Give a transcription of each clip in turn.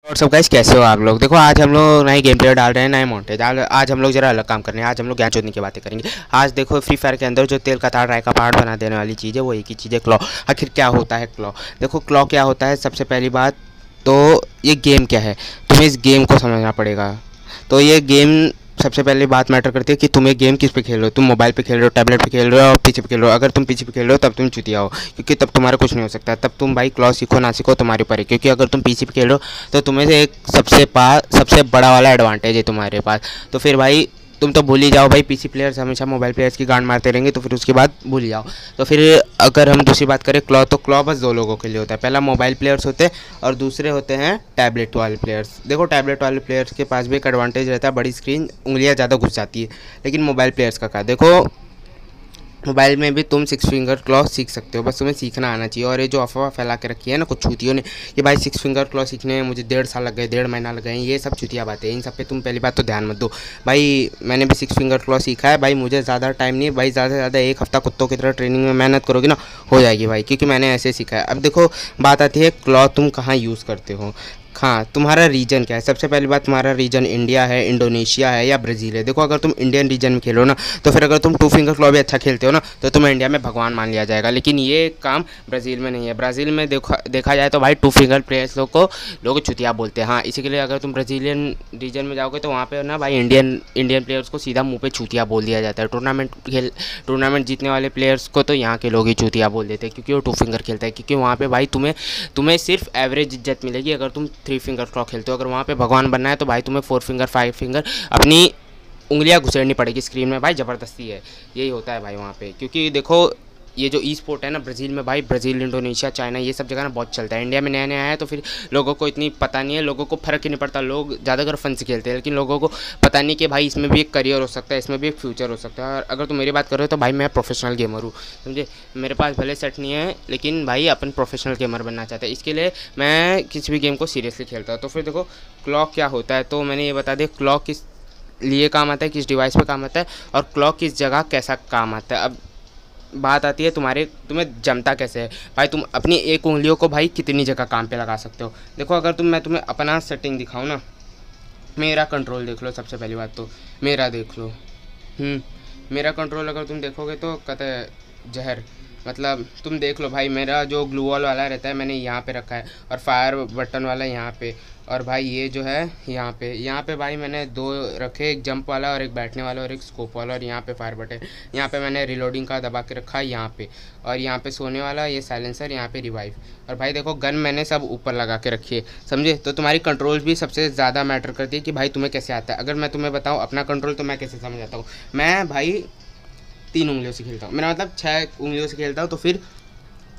और सब गाइस कैसे हो आप लोग। देखो आज हम लोग नए गेम प्ले डाल रहे हैं, नए मॉन्टेज। आज हम लोग जरा अलग काम करने हैं। आज हम लोग ज्ञान चोदने की बातें करेंगे। आज देखो फ्री फायर के अंदर जो तेल का तार राय का पहाड़ बना देने वाली चीज़ है वो एक ही चीज़ है, क्लॉ। आखिर क्या होता है क्लॉ? देखो क्लॉ क्या होता है, सबसे पहली बात तो ये गेम क्या है, तुम्हें इस गेम को समझना पड़ेगा। तो ये गेम सबसे पहले बात मैटर करती है कि तुम ये गेम किस पे खेल रहे हो। तुम मोबाइल पे खेल रहे हो, टैबलेट पे खेल रहे हो और पीसी पे खेल रहे हो। अगर तुम पीसी पे खेल रहे हो तब तुम चुतिया हो, क्योंकि तब तुम्हारा कुछ नहीं हो सकता। तब तुम भाई क्लॉ सीखो ना सीखो तुम्हारे ऊपर है, क्योंकि अगर तुम पीसी पे खेल रहे हो तो तुम्हें से एक सबसे बड़ा वाला एडवांटेज है तुम्हारे पास। तो फिर भाई तुम तो भूल ही जाओ भाई, पीसी प्लेयर्स हमेशा मोबाइल प्लेयर्स की गांड मारते रहेंगे, तो फिर उसके बाद भूल ही जाओ। तो फिर अगर हम दूसरी बात करें क्लॉ, तो क्लॉ बस दो लोगों के लिए होता है। पहला मोबाइल प्लेयर्स होते हैं और दूसरे होते हैं टैबलेट वाले प्लेयर्स। देखो टैबलेट वाले प्लेयर्स के पास भी एक एडवांटेज रहता है, बड़ी स्क्रीन, उंगलियां ज़्यादा घुस जाती है। लेकिन मोबाइल प्लेयर्स का क्या, देखो मोबाइल में भी तुम सिक्स फिंगर क्लॉ सीख सकते हो, बस तुम्हें सीखना आना चाहिए। और ये जो अफवाह फैला के रखी है ना कुछ छूतियों ने कि भाई सिक्स फिंगर क्लॉ सीखने में मुझे 1.5 साल लग गए, 1.5 महीना लग गए, ये सब छूतिया बातें हैं। इन सब पे तुम पहली बात तो ध्यान मत दो भाई। मैंने भी सिक्स फिंगर क्लॉ सीखा है भाई, मुझे ज़्यादा टाइम नहीं भाई, ज़्यादा से ज़्यादा 1 हफ्ता कुत्तों की तरह ट्रेनिंग में मेहनत करोगे ना हो जाएगी भाई, क्योंकि मैंने ऐसे सीखा है। अब देखो बात आती है क्लॉ तुम कहाँ यूज़ करते हो। हाँ, तुम्हारा रीजन क्या है। सबसे पहली बात, तुम्हारा रीजन इंडिया है, इंडोनेशिया है या ब्राज़ील है। देखो अगर तुम इंडियन रीजन में खेलो ना तो फिर अगर तुम 2 फिंगर क्लॉ भी अच्छा खेलते हो ना तो तुम्हें इंडिया में भगवान मान लिया जाएगा। लेकिन ये काम ब्राज़ील में नहीं है। ब्राज़ील में देखा जाए तो भाई 2 फिंगर प्लेयर्स लोग चुतिया बोलते हैं। हाँ, इसी के लिए अगर तुम ब्राज़ीलियन रीजन में जाओगे तो वहाँ पे ना भाई इंडियन प्लेयर्स को सीधा मुँह पे चुतिया बोल दिया जाता है। टूर्नामेंट जीतने वाले प्लेयर्स को तो यहाँ के लोग ही चुतिया बोल देते हैं, क्योंकि वो 2 फिंगर खेलता है। क्योंकि वहाँ पे भाई तुम्हें सिर्फ एवरेज इज्जत मिलेगी अगर तुम 3 फिंगर क्लॉ खेलते हो। अगर वहाँ पे भगवान बनना है तो भाई तुम्हें 4 फिंगर 5 फिंगर अपनी उंगलियां घुसेड़नी पड़ेगी स्क्रीन में भाई, ज़बरदस्ती है। यही होता है भाई वहाँ पे। क्योंकि देखो ये जो ई स्पोर्ट है ना ब्राज़ील में भाई, ब्राज़ील, इंडोनेशिया, चाइना, ये सब जगह ना बहुत चलता है। इंडिया में नया नया आया है तो फिर लोगों को इतनी पता नहीं है, लोगों को फ़र्क ही नहीं पड़ता। लोग ज़्यादातर फन से खेलते हैं, लेकिन लोगों को पता नहीं कि भाई इसमें भी एक करियर हो सकता है, इसमें भी एक फ्यूचर हो सकता है। और अगर तुम मेरी बात करो तो भाई मैं प्रोफेशनल गेमर हूँ, समझे। मेरे पास भले सेट नहीं है लेकिन भाई अपन प्रोफेशनल गेमर बनना चाहता है, इसके लिए मैं किसी भी गेम को सीरियसली खेलता हूँ। तो फिर देखो क्लॉक क्या होता है, तो मैंने ये बता दिया क्लॉक किस लिए काम आता है, किस डिवाइस पे काम आता है और क्लॉक किस जगह कैसा काम आता है। अब बात आती है तुम्हें जमता कैसे है भाई। तुम अपनी एक उंगलियों को भाई कितनी जगह काम पे लगा सकते हो। देखो अगर मैं तुम्हें अपना सेटिंग दिखाऊँ ना, मेरा कंट्रोल देख लो। सबसे पहली बात तो मेरा देख लो। मेरा कंट्रोल अगर तुम देखोगे तो कहते जहर, मतलब तुम देख लो भाई। मेरा जो ग्लू वॉल वाला रहता है मैंने यहाँ पे रखा है, और फायर बटन वाला यहाँ पे, और भाई ये जो है यहाँ पे भाई मैंने 2 रखे, एक जंप वाला और एक बैठने वाला और एक स्कोप वाला। और यहाँ पे फायर बटन, यहाँ पे मैंने रिलोडिंग का दबा के रखा है यहाँ पे, और यहाँ पे सोने वाला, ये साइलेंसर, यहाँ पे रिवाइव। और भाई देखो गन मैंने सब ऊपर लगा के रखी है, समझे। तो तुम्हारी कंट्रोल भी सबसे ज़्यादा मैटर करती है कि भाई तुम्हें कैसे आता है। अगर मैं तुम्हें बताऊँ अपना कंट्रोल तो मैं कैसे समझ आता हूँ। मैं भाई 3 उंगलियों से खेलता हूँ, मेरा मतलब 6 उंगलियों से खेलता हूँ। तो फिर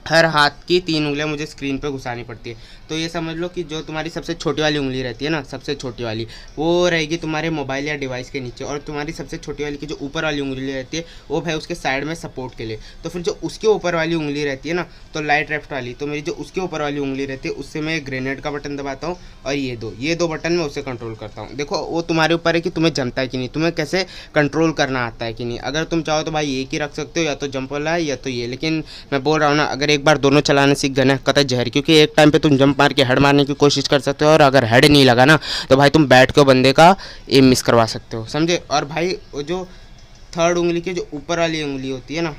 हर हाथ की 3 उंगलियां मुझे स्क्रीन पे घुसानी पड़ती है। तो ये समझ लो कि जो तुम्हारी सबसे छोटी वाली उंगली रहती है ना, सबसे छोटी वाली, वो रहेगी तुम्हारे मोबाइल या डिवाइस के नीचे। और तुम्हारी सबसे छोटी वाली की जो ऊपर वाली उंगली रहती है वो भाई उसके साइड में सपोर्ट के लिए। तो फिर जो उसके ऊपर वाली उंगली रहती है ना, तो लाइट लेफ्ट वाली, तो मेरी जो उसके ऊपर वाली उंगली रहती है उससे मैं ग्रेनेड का बटन दबाता हूँ, और ये दो बटन मैं उससे कंट्रोल करता हूँ। देखो वो तुम्हारे ऊपर है कि तुम्हें जमता है कि नहीं, तुम्हें कैसे कंट्रोल करना आता है कि नहीं। अगर तुम चाहो तो भाई एक ही रख सकते हो, या तो जंप वाला है या तो ये। लेकिन मैं बोल रहा हूँ ना, अगर एक बार दोनों चलाने सीख गए ना कतई जहर, क्योंकि एक टाइम पे तुम जंप मार के हेड मारने की कोशिश कर सकते हो, और अगर हेड नहीं लगा ना तो भाई तुम बैठ के बंदे का एम मिस करवा सकते हो, समझे। और भाई वो जो थर्ड उंगली की जो ऊपर वाली उंगली होती है ना,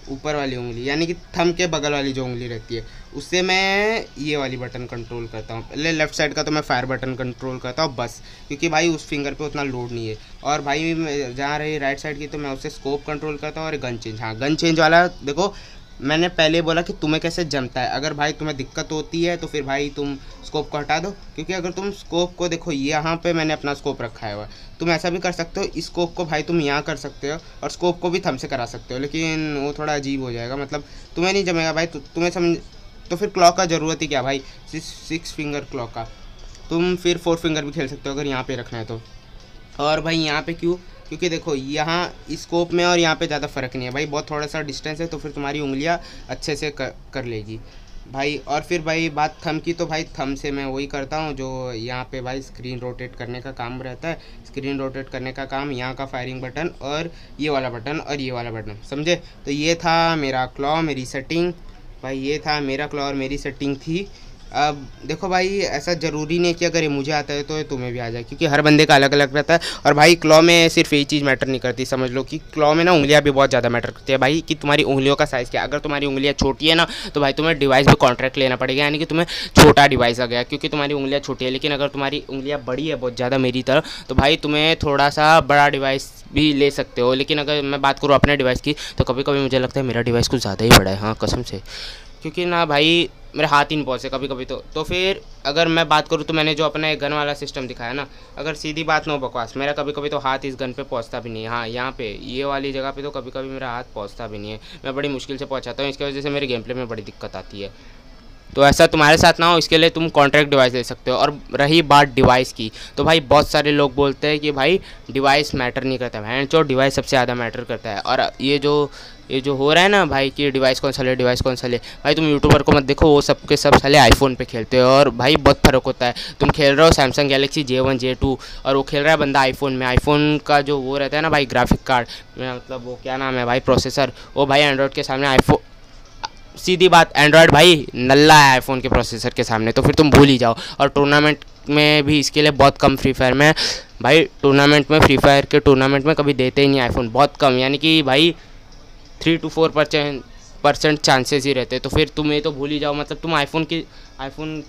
ऊपर वाली उंगली यानी कि थंब के बगल वाली जो उंगली रहती है, उससे मैं ये वाली बटन कंट्रोल करता हूँ। पहले लेफ्ट साइड का तो मैं फायर बटन कंट्रोल करता हूँ बस, क्योंकि भाई उस फिंगर पे उतना लोड नहीं है। और भाई जहाँ रही राइट साइड की तो मैं उससे स्कोप कंट्रोल करता हूँ और गन चेंज। हाँ, गन चेंज वाला देखो मैंने पहले बोला कि तुम्हें कैसे जमता है। अगर भाई तुम्हें दिक्कत होती है तो फिर भाई तुम स्कोप को हटा दो, क्योंकि अगर तुम स्कोप को देखो यहाँ पे मैंने अपना स्कोप रखा है, तुम ऐसा भी कर सकते हो, इस स्कोप को भाई तुम यहाँ कर सकते हो और स्कोप को भी थंब से करा सकते हो, लेकिन वो थोड़ा अजीब हो जाएगा, मतलब तुम्हें नहीं जमेगा भाई। तुम्हें समझ, तो फिर क्लॉक का ज़रूरत ही क्या भाई, 6 फिंगर क्लॉक का। तुम फिर 4 फिंगर भी खेल सकते हो अगर यहाँ पे रखना है तो। और भाई यहाँ पे क्यों, क्योंकि देखो यहाँ स्कोप में और यहाँ पे ज़्यादा फ़र्क नहीं है भाई, बहुत थोड़ा सा डिस्टेंस है, तो फिर तुम्हारी उंगलियाँ अच्छे से कर लेगी भाई। और फिर भाई बात थंब की, तो भाई थंब से मैं वही करता हूँ जो यहाँ पे भाई स्क्रीन रोटेट करने का काम रहता है। स्क्रीन रोटेट करने का काम यहाँ का फायरिंग बटन और ये वाला बटन और ये वाला बटन, समझे। तो ये था मेरा क्लॉ, मेरी सेटिंग भाई, ये था मेरा क्लॉ और मेरी सेटिंग थी। अब देखो भाई, ऐसा ज़रूरी नहीं कि अगर ये मुझे आता है तो ये तुम्हें भी आ जाए, क्योंकि हर बंदे का अलग अलग रहता है। और भाई क्लॉ में सिर्फ यही चीज़ मैटर नहीं करती, समझ लो कि क्लॉ में ना उंगलियां भी बहुत ज़्यादा मैटर करती है भाई, कि तुम्हारी उंगलियों का साइज़ क्या है। अगर तुम्हारी उंगलियां छोटी है ना, तो भाई तुम्हें डिवाइस भी कॉन्ट्रैक्ट लेना पड़ेगा, यानी कि तुम्हें छोटा डिवाइस आ गया, क्योंकि तुम्हारी उंगलियां छोटी है। लेकिन अगर तुम्हारी उंगलियां बड़ी है बहुत ज़्यादा मेरी तरह, तो भाई तुम्हें थोड़ा सा बड़ा डिवाइस भी ले सकते हो। लेकिन अगर मैं बात करूँ अपने डिवाइस की, तो कभी कभी मुझे लगता है मेरा डिवाइस कुछ ज़्यादा ही बड़ा है, हाँ कसम से, क्योंकि ना भाई मेरे हाथ ही नहीं पहुँचते कभी कभी। तो फिर अगर मैं बात करूँ तो मैंने जो अपना एक गन वाला सिस्टम दिखाया ना, अगर सीधी बात नो बकवास, मेरा कभी कभी तो हाथ इस गन पे पहुँचता भी नहीं है। हाँ, यहाँ पे ये वाली जगह पे तो कभी कभी मेरा हाथ पहुँचता भी नहीं है, मैं बड़ी मुश्किल से पहुँचाता हूँ। इसकी वजह से मेरे गेम प्ले में बड़ी दिक्कत आती है। तो ऐसा तुम्हारे साथ ना हो, इसके लिए तुम कॉन्ट्रैक्ट डिवाइस ले सकते हो। और रही बात डिवाइस की, तो भाई बहुत सारे लोग बोलते हैं कि भाई डिवाइस मैटर नहीं करता, भैंचो डिवाइस सबसे ज़्यादा मैटर करता है। और ये जो हो रहा है ना भाई कि डिवाइस कौन सा ले, डिवाइस कौन सा ले, भाई तुम यूट्यूबर को मत देखो, वो सब के सब साले आईफोन पे खेलते हो। और भाई बहुत फ़र्क होता है, तुम खेल रहे हो सैमसंग गैलेक्सी J1 J2 और वो खेल रहा है बंदा आईफोन में। आईफोन का जो वो रहता है ना भाई ग्राफिक कार्ड, मतलब वो क्या नाम है भाई, प्रोसेसर, वो भाई एंड्रॉयड के सामने आईफोन, सीधी बात, एंड्रॉयड भाई नल्ला है आईफोन के प्रोसेसर के सामने, तो फिर तुम भूल ही जाओ। और टूर्नामेंट में भी इसके लिए बहुत कम, फ्री फायर में भाई, टूर्नामेंट में फ्री फायर के टूर्नामेंट में कभी देते ही नहीं आईफोन, बहुत कम, यानी कि भाई 3 to 4% चांसेस ही रहते। तो फिर तुम ये तो भूल ही जाओ, मतलब तुम आईफोन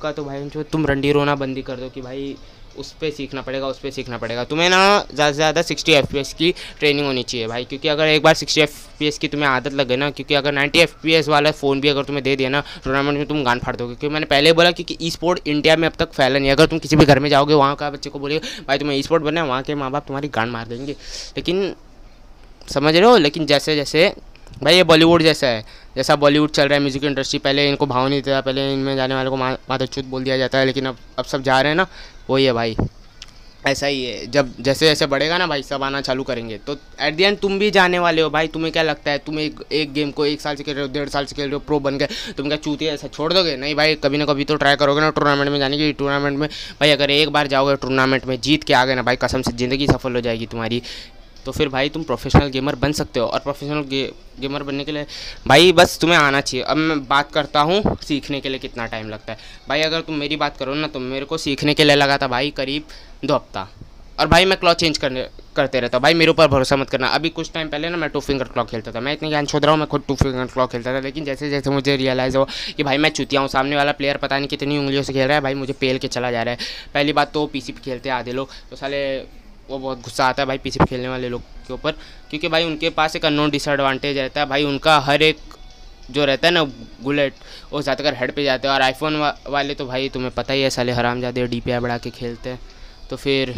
का तो भाई जो तुम रंडी रोना बंद ही कर दो कि भाई उस पर सीखना पड़ेगा, उस पर सीखना पड़ेगा। तुम्हें ना ज़्यादा से ज़्यादा 60 FPS की ट्रेनिंग होनी चाहिए भाई, क्योंकि अगर एक बार 60 FPS की तुम्हें आदत लगे ना, क्योंकि अगर 90 FPS वाला फ़ोन भी अगर तुम्हें दे दिया ना टूर्नामेंट में, तुम गान फाड़ दोगे। क्योंकि मैंने पहले बोला, क्योंकि ई स्पोर्ट इंडिया में अब तक फैला नहीं है। अगर तुम किसी भी घर में जाओगे, वहाँ का बच्चे को बोलिए भाई तुम्हें ई स्पोर्ट बनना है, वहाँ के माँ बाप तुम्हारी गान मार देंगे। लेकिन समझ रहे हो, लेकिन जैसे जैसे भाई ये बॉलीवुड जैसा है, जैसा बॉलीवुड चल रहा है म्यूज़िक इंडस्ट्री, पहले इनको भाव नहीं देता, पहले इनमें जाने वाले को मादरचोद बोल दिया जाता है, लेकिन अब सब जा रहे हैं ना, वही है भाई, ऐसा ही है। जब जैसे जैसे बढ़ेगा ना भाई, सब आना चालू करेंगे, तो एट द एंड तुम भी जाने वाले हो भाई। तुम्हें क्या लगता है, तुम एक गेम को 1 साल से खेल रहे हो, 1.5 साल से खेल रहे हो, प्रो बन गए, तुम क्या चूतिया ऐसा छोड़ दोगे? नहीं भाई, कभी ना कभी तो ट्राई करोगे ना टूर्नामेंट में जाने की। टूर्नामेंट में भाई अगर एक बार जाओगे टूर्नामेंट में, जीत के आ गए ना भाई, कसम से ज़िंदगी सफल हो जाएगी तुम्हारी। तो फिर भाई तुम प्रोफेशनल गेमर बन सकते हो। और प्रोफेशनल गेमर बनने के लिए भाई बस तुम्हें आना चाहिए। अब मैं बात करता हूँ सीखने के लिए कितना टाइम लगता है। भाई अगर तुम मेरी बात करो ना, तो मेरे को सीखने के लिए लगा था भाई करीब 2 हफ्ता। और भाई मैं क्लॉ चेंज करते रहता हूँ भाई, मेरे ऊपर भरोसा मत करना। अभी कुछ टाइम पहले ना मैं 2 फिंगर क्लॉ खेलता था, मैं इतने ज्ञान छोड़ रहा हूँ, मैं खुद 2 फिंगर क्लॉ खेलता था। लेकिन जैसे जैसे मुझे रियलाइज़ हुआ कि भाई मैं चुतिया हूँ, सामने वाला प्लेयर पता नहीं कितनी उंगलियों से खेल रहा है, भाई मुझे पेल के चला जा रहा है। पहली बात तो PC पे खेलते हैं आधे लोग, तो साले वो बहुत गुस्सा आता है भाई PC पे खेलने वाले लोग के ऊपर, क्योंकि भाई उनके पास एक अननोन डिसएडवांटेज रहता है भाई, उनका हर एक जो रहता है ना बुलेट, वो ज़्यादातर हेड पे जाते हैं। और आईफोन वाले तो भाई तुम्हें पता ही है, साले हरामजादे DPI बढ़ा के खेलते हैं, तो फिर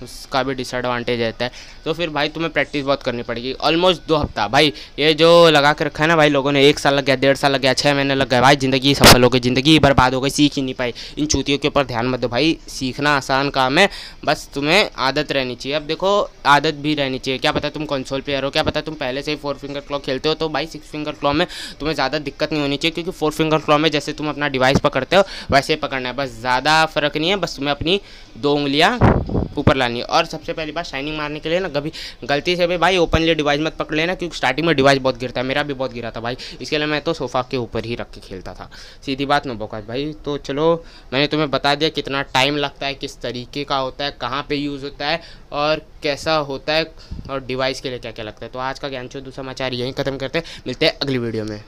उसका भी डिसएडवांटेज रहता है। तो फिर भाई तुम्हें प्रैक्टिस बहुत करनी पड़ेगी, ऑलमोस्ट 2 हफ्ता। भाई ये जो लगा के रखा है ना भाई लोगों ने, 1 साल लग गया, 1.5 साल लग गया, 6 महीने लग गए भाई, ज़िंदगी सफल हो गई, ज़िंदगी बर्बाद हो गई, सीख ही नहीं पाई। इन चूतियों के ऊपर ध्यान मत दो भाई, सीखना आसान काम है, बस तुम्हें आदत रहनी चाहिए। अब देखो आदत भी रहनी चाहिए, क्या पता तुम कंसोल प्लेयर हो, क्या पता तुम पहले से ही 4 फिंगर क्लॉ खेलते हो, तो भाई 6 फिंगर क्लॉ में तुम्हें ज़्यादा दिक्कत नहीं होनी चाहिए। क्योंकि 4 फिंगर क्लॉ में जैसे तुम अपना डिवाइस पकड़ते हो वैसे ही पकड़ना है, बस ज़्यादा फ़र्क नहीं है, बस तुम्हें अपनी 2 उंगलियाँ ऊपर लानी है। और सबसे पहली बात, शाइनिंग मारने के लिए ना कभी गलती से भी भाई ओपनली डिवाइस मत पकड़ लेना, क्योंकि स्टार्टिंग में डिवाइस बहुत गिरता है, मेरा भी बहुत गिरा था भाई, इसके लिए मैं तो सोफ़ा के ऊपर ही रख के खेलता था, सीधी बात न बौकात भाई। तो चलो मैंने तुम्हें बता दिया कितना टाइम लगता है, किस तरीके का होता है, कहाँ पे यूज़ होता है और कैसा होता है, और डिवाइस के लिए क्या क्या लगता है। तो आज का ज्ञानचोद समाचार यहीं ख़त्म करते हैं, मिलते हैं अगली वीडियो में।